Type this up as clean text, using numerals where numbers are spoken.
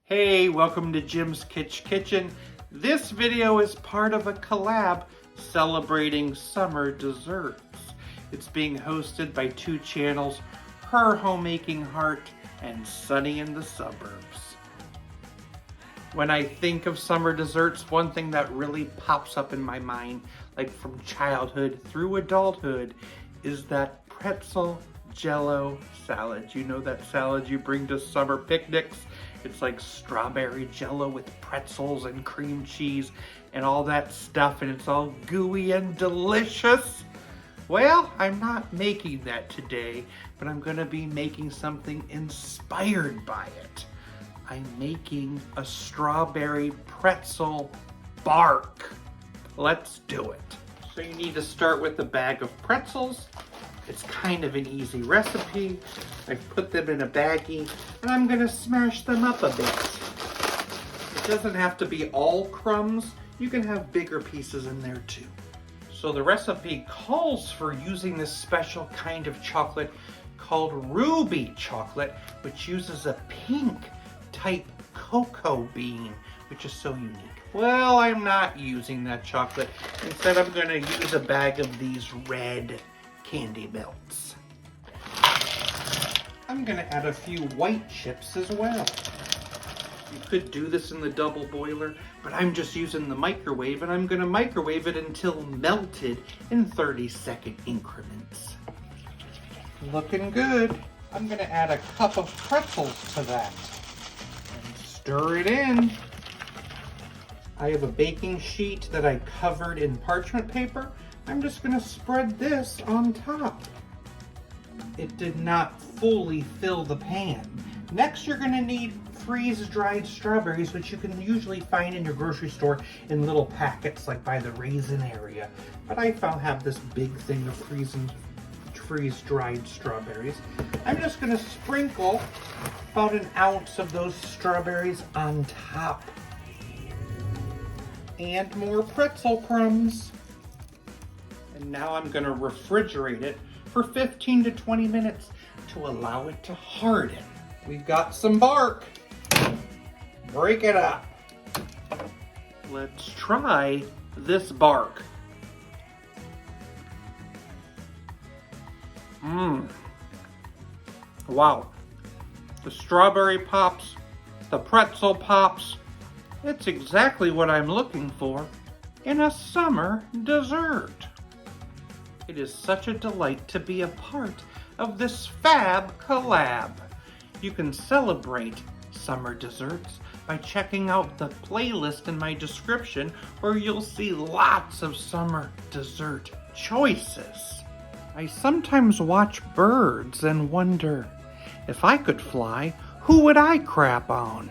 Hey, welcome to Jim's Kitchen. This video is part of a collab celebrating summer desserts. It's being hosted by two channels, Her Homemaking Heart and Sunny in the Suburbs. When I think of summer desserts, one thing that really pops up in my mind, like from childhood through adulthood, is that pretzel jello salad. You know that salad you bring to summer picnics? It's like strawberry jello with pretzels and cream cheese and all that stuff, and it's all gooey and delicious. Well, I'm not making that today, but I'm gonna be making something inspired by it. I'm making a strawberry pretzel bark. Let's do it. So you need to start with a bag of pretzels. It's kind of an easy recipe. I've put them in a baggie and I'm gonna smash them up a bit. It doesn't have to be all crumbs. You can have bigger pieces in there too. So the recipe calls for using this special kind of chocolate called ruby chocolate, which uses a pink type cocoa bean, which is so unique. Well, I'm not using that chocolate. Instead, I'm gonna use a bag of these red candy melts. I'm gonna add a few white chips as well. You could do this in the double boiler, but I'm just using the microwave, and I'm gonna microwave it until melted in 30-second increments. Looking good. I'm gonna add a cup of pretzels to that and stir it in. I have a baking sheet that I covered in parchment paper. I'm just gonna spread this on top. It did not fully fill the pan. Next, you're gonna need freeze-dried strawberries, which you can usually find in your grocery store in little packets, like by the raisin area. But I have this big thing of freeze-dried strawberries. I'm just gonna sprinkle about an ounce of those strawberries on top. And more pretzel crumbs. And now I'm gonna refrigerate it for 15 to 20 minutes to allow it to harden. We've got some bark. Break it up. Let's try this bark. Wow. The strawberry pops, the pretzel pops. It's exactly what I'm looking for in a summer dessert. It is such a delight to be a part of this fab collab. You can celebrate summer desserts by checking out the playlist in my description, where you'll see lots of summer dessert choices. I sometimes watch birds and wonder, if I could fly, who would I crap on?